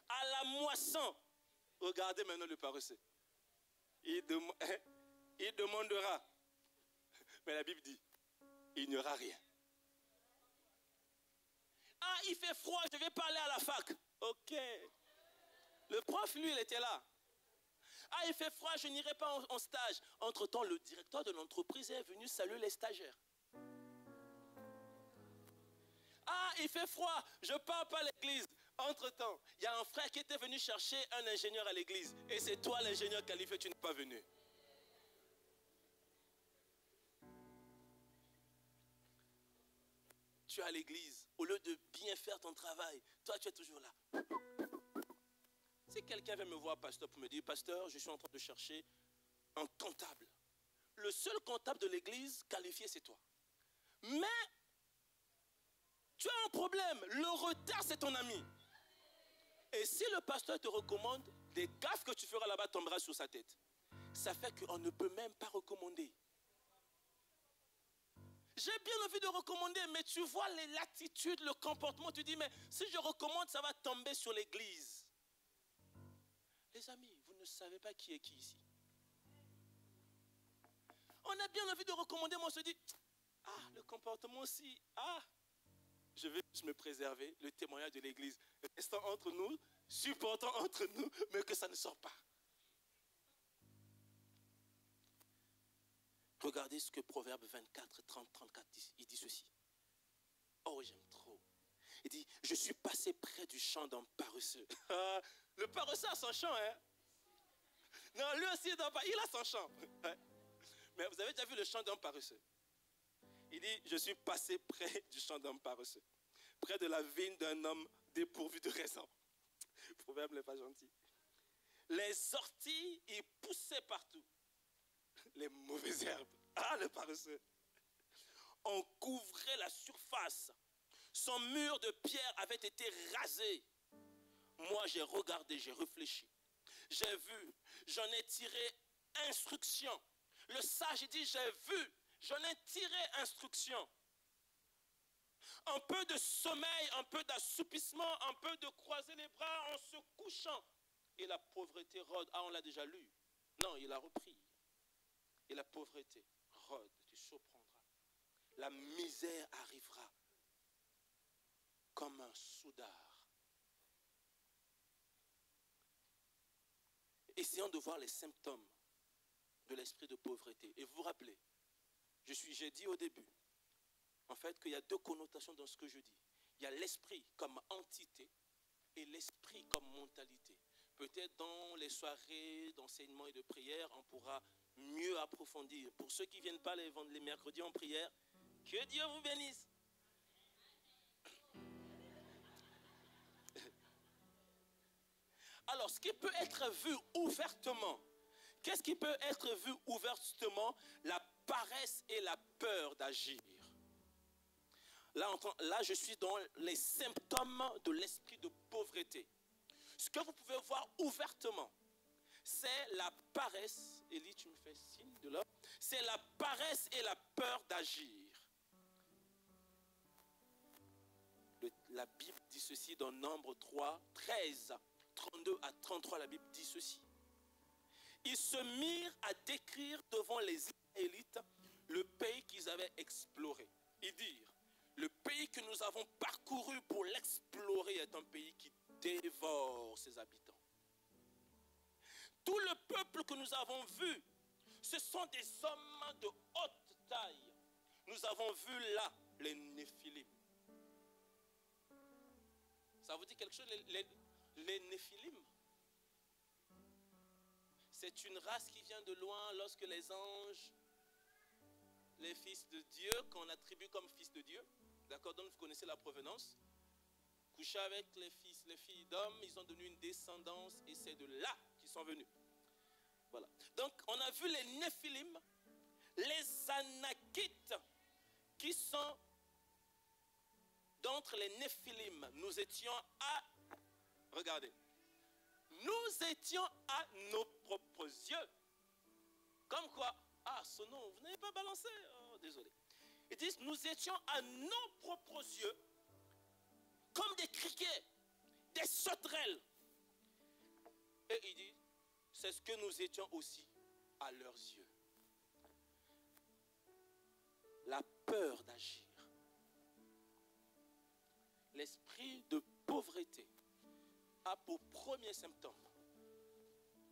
À la moisson, regardez maintenant le paresseux. Il demandera. Mais la Bible dit, il n'y aura rien. Ah, il fait froid, je vais parler à la fac. Ok. Le prof, lui, il était là. Ah, il fait froid, je n'irai pas en stage. Entre-temps, le directeur de l'entreprise est venu saluer les stagiaires. Ah, il fait froid, je ne pars pas à l'église. Entre-temps, il y a un frère qui était venu chercher un ingénieur à l'église. Et c'est toi l'ingénieur qualifié, tu n'es pas venu. Tu es à l'église, au lieu de bien faire ton travail, toi tu es toujours là. Si quelqu'un vient me voir, pasteur, pour me dire, pasteur, je suis en train de chercher un comptable. Le seul comptable de l'église qualifié, c'est toi. Mais, tu as un problème. Le retard, c'est ton ami. Et si le pasteur te recommande, des gaffes que tu feras là-bas tombera sur sa tête. Ça fait qu'on ne peut même pas recommander. J'ai bien envie de recommander, mais tu vois l'attitude, le comportement, tu dis, mais si je recommande, ça va tomber sur l'église. Les amis, vous ne savez pas qui est qui ici. On a bien envie de recommander, mais on se dit, ah, le comportement aussi, ah, je vais juste me préserver, le témoignage de l'église, restant entre nous, supportant entre nous, mais que ça ne sort pas. Regardez ce que Proverbe 24, 30, 34 dit. Il dit ceci. Oh, j'aime trop. Il dit, je suis passé près du champ d'un paresseux. Le paresseux a son champ, hein. Non, lui aussi, il a son champ. Mais vous avez déjà vu le champ d'un paresseux? Il dit, je suis passé près du champ d'un paresseux. Près de la vigne d'un homme dépourvu de raison. Le proverbe n'est pas gentil. Les orties, ils poussaient partout. les mauvaises herbes. Ah, le paresseux. On couvrait la surface. Son mur de pierre avait été rasé. Moi, j'ai regardé, j'ai réfléchi. J'ai vu, j'en ai tiré instruction. Le sage dit, j'ai vu, j'en ai tiré instruction. Un peu de sommeil, un peu d'assoupissement, un peu de croiser les bras en se couchant. Et la pauvreté rôde. Ah, on l'a déjà lu. Non, il a repris. Et la pauvreté rôde, tu surprendras. La misère arrivera comme un soudard. Essayons de voir les symptômes de l'esprit de pauvreté. Et vous vous rappelez, j'ai dit au début, en fait, qu'il y a deux connotations dans ce que je dis. Il y a l'esprit comme entité et l'esprit comme mentalité. Peut-être dans les soirées d'enseignement et de prière, on pourra mieux approfondir. Pour ceux qui ne viennent pas les mercredis en prière, que Dieu vous bénisse. Alors, ce qui peut être vu ouvertement, qu'est-ce qui peut être vu ouvertement? La paresse et la peur d'agir. Là, je suis dans les symptômes de l'esprit de pauvreté. Ce que vous pouvez voir ouvertement, c'est la paresse. Élie, tu me fais signe de là. C'est la paresse et la peur d'agir. La Bible dit ceci dans Nombre 3, 13, 32 à 33, la Bible dit ceci. Ils se mirent à décrire devant les Israélites le pays qu'ils avaient exploré. Ils dirent, le pays que nous avons parcouru pour l'explorer est un pays qui dévore ses habitants. Tout le peuple que nous avons vu, ce sont des hommes de haute taille. Nous avons vu là les Néphilim. Ça vous dit quelque chose, les Néphilim? C'est une race qui vient de loin lorsque les anges, les fils de Dieu, qu'on attribue comme fils de Dieu, d'accord, donc vous connaissez la provenance, couchaient avec les filles d'hommes, ils ont donné une descendance et c'est de là qu'ils sont venus. Voilà. Donc on a vu les Néphilim, les Anakites qui sont d'entre les Néphilim. Nous étions à, regardez, nous étions à nos propres yeux. Comme quoi, ah, ce nom, vous n'avez pas balancé, oh, désolé. Ils disent, nous étions à nos propres yeux, comme des criquets, des sauterelles. Et il dit, c'est ce que nous étions aussi à leurs yeux. La peur d'agir. L'esprit de pauvreté a pour premier symptôme.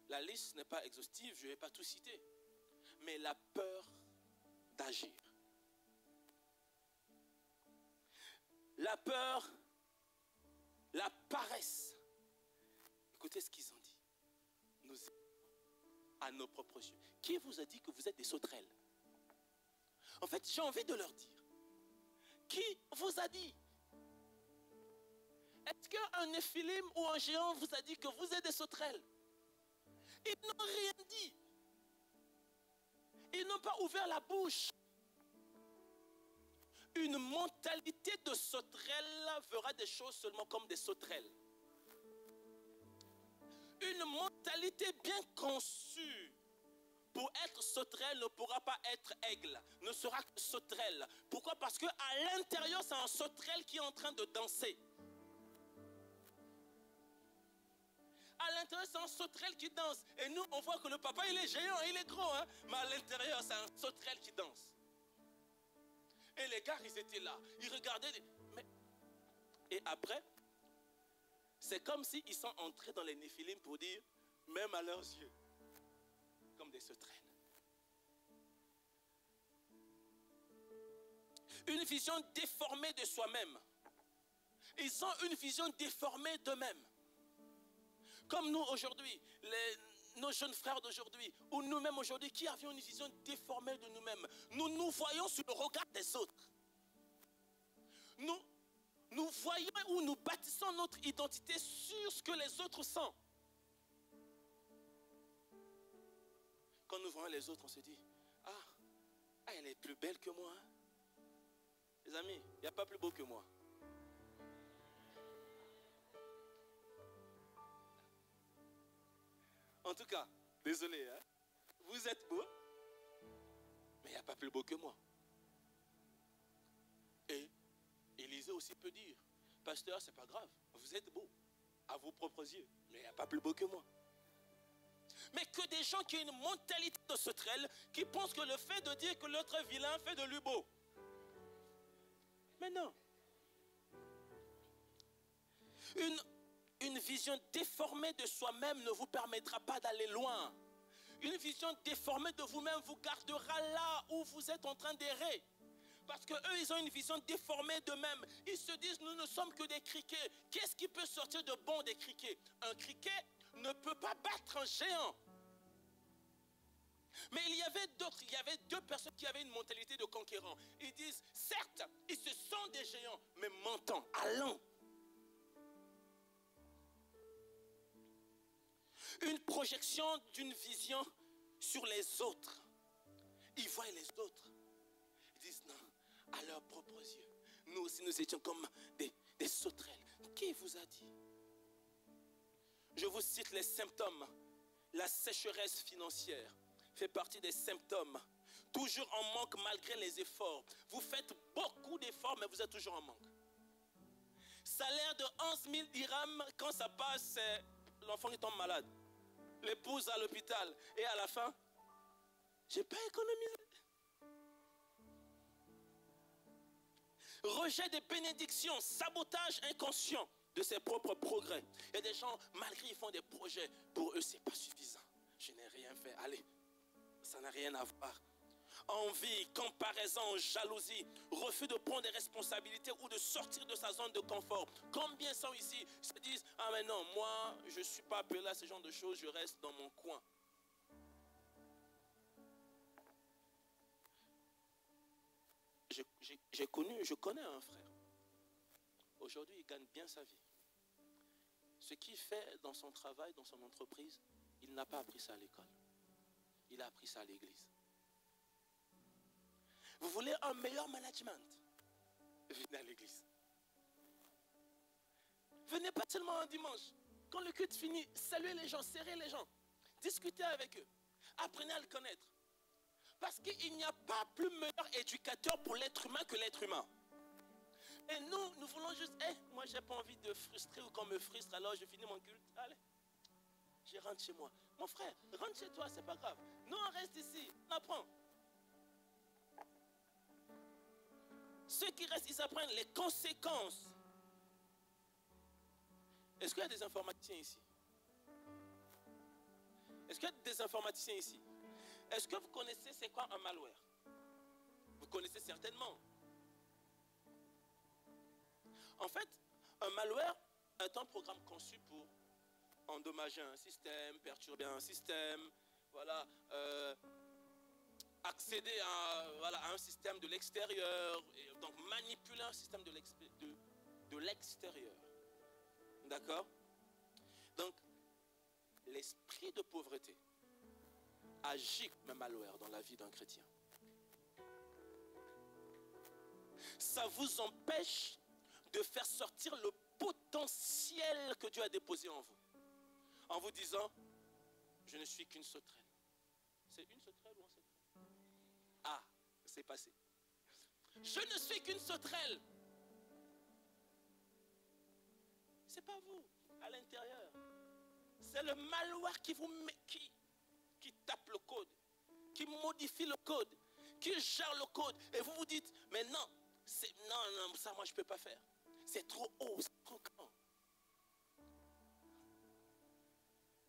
La liste n'est pas exhaustive, je ne vais pas tout citer. Mais la peur d'agir. La peur, la paresse. Écoutez ce qu'ils ont dit. Nous à nos propres yeux. Qui vous a dit que vous êtes des sauterelles? En fait, j'ai envie de leur dire. Qui vous a dit? Est-ce qu'un Néphilim ou un géant vous a dit que vous êtes des sauterelles? Ils n'ont rien dit. Ils n'ont pas ouvert la bouche. Une mentalité de sauterelle verra des choses seulement comme des sauterelles. Une mentalité bien conçue pour être sauterelle ne pourra pas être aigle, ne sera que sauterelle. Pourquoi? Parce qu'à l'intérieur, c'est un sauterelle qui est en train de danser. À l'intérieur, c'est un sauterelle qui danse. Et nous, on voit que le papa, il est géant, il est gros. Hein? Mais à l'intérieur, c'est un sauterelle qui danse. Et les gars, ils étaient là. Ils regardaient. Mais... Et après, c'est comme s'ils sont entrés dans les Néphilim pour dire, même à leurs yeux, comme des sauterelles. Une vision déformée de soi-même. Ils ont une vision déformée d'eux-mêmes. Comme nous aujourd'hui, nos jeunes frères d'aujourd'hui, ou nous-mêmes aujourd'hui, qui avions une vision déformée de nous-mêmes. Nous nous voyons sur le regard des autres. Nous voyons ou nous bâtissons notre identité sur ce que les autres sentent. Quand nous voyons les autres, on se dit, elle est plus belle que moi. Hein? Les amis, il n'y a pas plus beau que moi. En tout cas, désolé, hein? Vous êtes beau, mais il n'y a pas plus beau que moi. Et Élisée aussi peut dire, pasteur, c'est pas grave, vous êtes beau, à vos propres yeux, mais il n'y a pas plus beau que moi. Mais que des gens qui ont une mentalité de sauterelle, qui pensent que le fait de dire que l'autre est vilain fait de lui beau. Mais non. Une vision déformée de soi-même ne vous permettra pas d'aller loin. Une vision déformée de vous-même vous gardera là où vous êtes en train d'errer. Parce qu'eux, ils ont une vision déformée d'eux-mêmes. Ils se disent, nous ne sommes que des criquets. Qu'est-ce qui peut sortir de bon des criquets? Un criquet ne peut pas battre un géant. Mais il y avait deux personnes qui avaient une mentalité de conquérant. Ils disent, certes, ils se sont des géants, mais mentants, allons. Une projection d'une vision sur les autres. Ils voient les autres. Ils disent non, à leurs propres yeux. Nous aussi, nous étions comme des sauterelles. Qui vous a dit? Je vous cite les symptômes. La sécheresse financière fait partie des symptômes. Toujours en manque malgré les efforts. Vous faites beaucoup d'efforts, mais vous êtes toujours en manque. Salaire de 11 000 dirhams, quand ça passe, l'enfant qui tombe malade. L'épouse à l'hôpital. Et à la fin, j'ai pas économisé. Rejet des bénédictions, sabotage inconscient de ses propres progrès. Il y a des gens, malgré ils font des projets, pour eux, c'est pas suffisant. Je n'ai rien fait. Allez, ça n'a rien à voir. Envie, comparaison, jalousie, refus de prendre des responsabilités ou de sortir de sa zone de confort. Combien sont ici se disent, ah mais non, moi, je ne suis pas appelé à ce genre de choses, je reste dans mon coin. Je connais un frère. Aujourd'hui, il gagne bien sa vie. Ce qu'il fait dans son travail, dans son entreprise, il n'a pas appris ça à l'école. Il a appris ça à l'église. Vous voulez un meilleur management? Venez à l'église. Venez pas seulement un dimanche. Quand le culte finit, saluez les gens, serrez les gens. Discutez avec eux. Apprenez à le connaître. Parce qu'il n'y a pas plus meilleur éducateur pour l'être humain que l'être humain. Et nous voulons juste, moi j'ai pas envie de frustrer ou qu'on me frustre, alors je finis mon culte. Allez, je rentre chez moi. Mon frère, rentre chez toi, c'est pas grave. Nous on reste ici, on apprend. Ceux qui restent, ils apprennent les conséquences. Est-ce qu'il y a des informaticiens ici? Est-ce qu'il y a des informaticiens ici? Est-ce que vous connaissez c'est quoi un malware? Vous connaissez certainement. En fait, un malware est un programme conçu pour endommager un système, perturber un système, voilà, accéder à un système de l'extérieur, et donc manipuler un système de l'extérieur. D'accord? Donc, l'esprit de pauvreté agit comme un malware dans la vie d'un chrétien. Ça vous empêche de faire sortir le potentiel que Dieu a déposé en vous. En vous disant, je ne suis qu'une sauterelle. C'est une sauterelle ou un sauterelle? Ah, c'est passé. Je ne suis qu'une sauterelle. C'est pas vous, à l'intérieur. C'est le malware qui vous met, qui tape le code, qui modifie le code, qui gère le code. Et vous vous dites, mais non, non, ça moi je ne peux pas faire. C'est trop haut, c'est trop grand.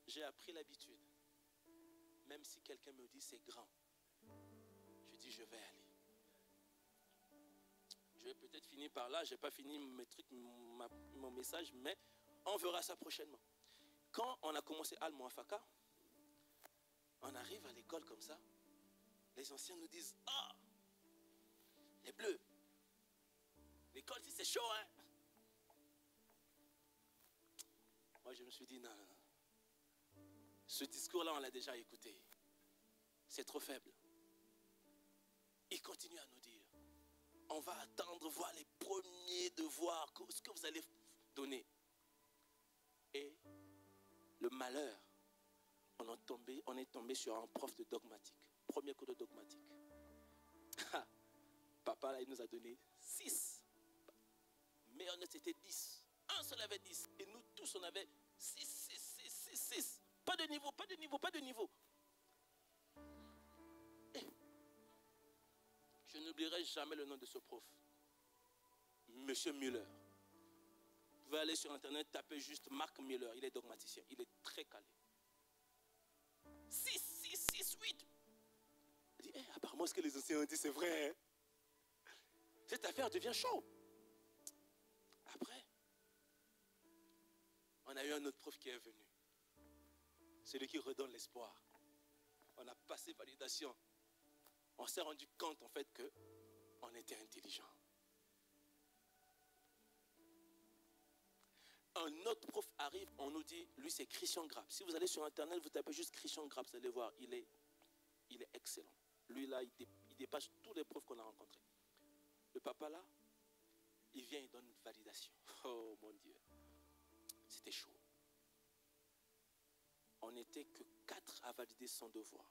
J'ai appris l'habitude. Même si quelqu'un me dit c'est grand, je dis je vais aller. Je vais peut-être finir par là, je n'ai pas fini mes trucs, mon message, mais on verra ça prochainement. Quand on a commencé Al-Muafaka, on arrive à l'école comme ça, les anciens nous disent, ah, les bleus, l'école ici c'est chaud, hein. Moi je me suis dit, non. Ce discours-là on l'a déjà écouté. c'est trop faible. Il continue à nous dire, on va attendre, voir les premiers devoirs, ce que vous allez donner. Et le malheur, on est tombé sur un prof de dogmatique. Premier cours de dogmatique. Papa, là, il nous a donné 6. Meilleure note, c'était 10. Un seul avait 10. Et nous tous, on avait 6. Pas de niveau, pas de niveau, pas de niveau. Et je n'oublierai jamais le nom de ce prof. Monsieur Müller. Vous pouvez aller sur Internet, taper juste Mark Müller. Il est dogmaticien. Il est très calé. 6, 8. Il dit, apparemment, ce que les anciens ont dit, c'est vrai. Hein? Cette affaire devient chaud. Après, on a eu un autre prof qui est venu. Celui qui redonne l'espoir. On a passé validation. On s'est rendu compte, en fait, qu'on était intelligent. Un autre prof arrive, on nous dit, lui c'est Christian Grapp. Si vous allez sur Internet, vous tapez juste Christian Grapp, vous allez voir, il est excellent. Lui là, il dépasse tous les profs qu'on a rencontrés. Le papa là, il vient, il donne une validation. Oh mon Dieu, c'était chaud. On n'était que 4 à valider son devoir.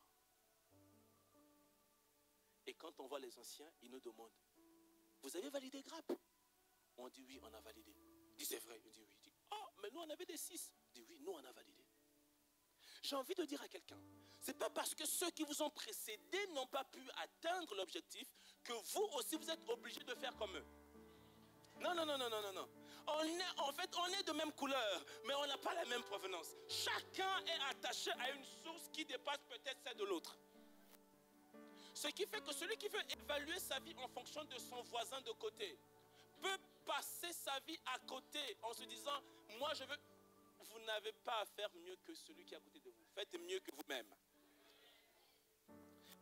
Et quand on voit les anciens, ils nous demandent, vous avez validé Grapp? On dit oui, on a validé. Il dit c'est vrai, il dit oui. Il dit, oh, mais nous on avait des 6. Il dit oui, nous on a validé. J'ai envie de dire à quelqu'un, c'est pas parce que ceux qui vous ont précédés n'ont pas pu atteindre l'objectif que vous aussi vous êtes obligés de faire comme eux. Non. On est de même couleur, mais on n'a pas la même provenance. Chacun est attaché à une source qui dépasse peut-être celle de l'autre. Ce qui fait que celui qui veut évaluer sa vie en fonction de son voisin de côté peut passer sa vie à côté en se disant, moi je veux... Vous n'avez pas à faire mieux que celui qui est à côté de vous. Faites mieux que vous-même.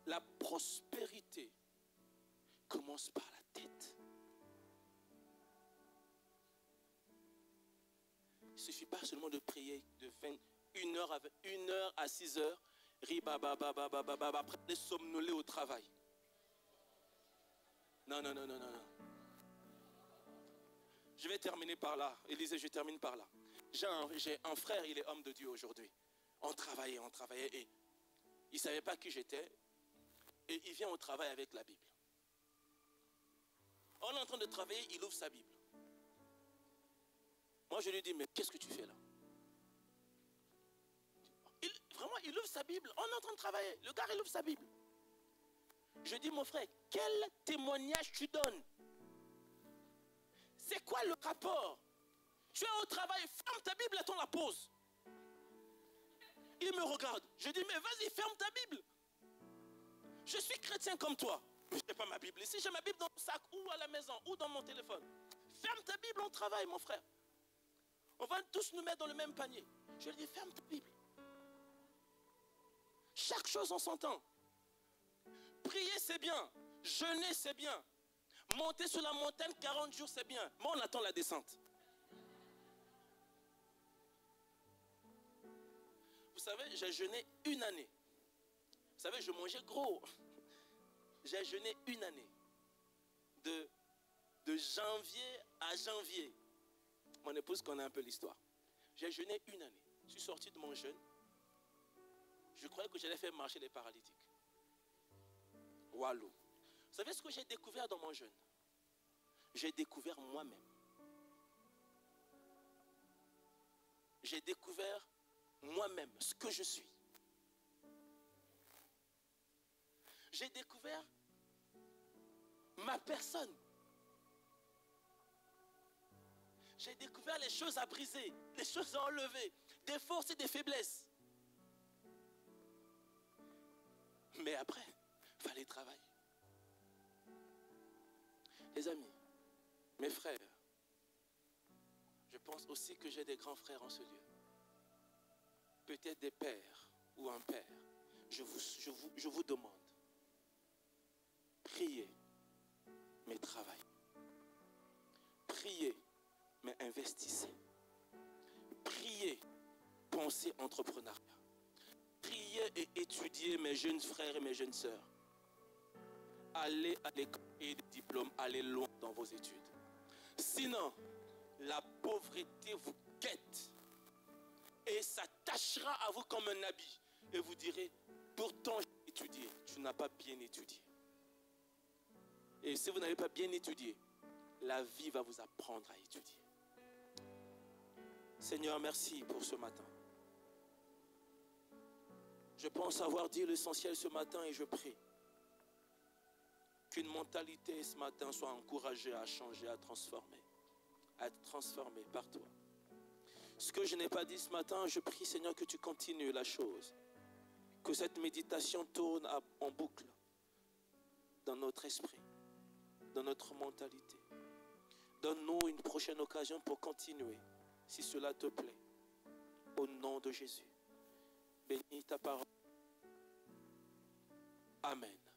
La prospérité commence par la tête. Il ne suffit pas seulement de prier de 1 heure à 6 heures, après les somnoler au travail. Non. Je vais terminer par là. Élisée, je termine par là. J'ai un frère, il est homme de Dieu aujourd'hui. On travaillait et il ne savait pas qui j'étais. Et il vient au travail avec la Bible. On est en train de travailler, il ouvre sa Bible. Moi, je lui dis, mais qu'est-ce que tu fais là? Vraiment, il ouvre sa Bible. On est en train de travailler. Le gars, il ouvre sa Bible. Je dis, mon frère, quel témoignage tu donnes? C'est quoi le rapport? Tu es au travail, ferme ta Bible, attends la pause. Il me regarde. Je dis, mais vas-y, ferme ta Bible. Je suis chrétien comme toi. Mais je n'ai pas ma Bible ici, j'ai ma Bible dans mon sac, ou à la maison, ou dans mon téléphone. Ferme ta Bible, on travaille, mon frère. On va tous nous mettre dans le même panier. Je lui dis, ferme ta Bible. Chaque chose en son temps. Prier, c'est bien. Jeûner, c'est bien. Monter sur la montagne 40 jours, c'est bien. Mais on attend la descente. Vous savez, j'ai jeûné 1 année. Vous savez, je mangeais gros. J'ai jeûné 1 année. De janvier à janvier. Mon épouse connaît un peu l'histoire. J'ai jeûné 1 année. Je suis sorti de mon jeûne. Je croyais que j'allais faire marcher les paralytiques. Walou. Vous savez ce que j'ai découvert dans mon jeûne? J'ai découvert moi-même. J'ai découvert moi-même ce que je suis. J'ai découvert ma personne. J'ai découvert les choses à briser, les choses à enlever, des forces et des faiblesses. Mais après, il fallait travailler. Les amis, mes frères, je pense aussi que j'ai des grands frères en ce lieu. Peut-être des pères ou un père. Je vous demande, priez, mais travaillez. Priez, mais investissez. Priez, pensez entrepreneuriat. Priez. priez et étudiez, mes jeunes frères et mes jeunes sœurs. Allez à l'école et des diplômes, allez loin dans vos études. Sinon, la pauvreté vous guette et s'attachera à vous comme un habit. Et vous direz, pourtant j'ai étudié. Tu n'as pas bien étudié. Et si vous n'avez pas bien étudié, la vie va vous apprendre à étudier. Seigneur, merci pour ce matin. Je pense avoir dit l'essentiel ce matin et je prie qu'une mentalité ce matin soit encouragée à changer, à être transformée par toi. Ce que je n'ai pas dit ce matin, je prie Seigneur que tu continues la chose. Que cette méditation tourne en boucle dans notre esprit, dans notre mentalité. Donne-nous une prochaine occasion pour continuer, si cela te plaît. Au nom de Jésus. Bénis ta parole. Amen.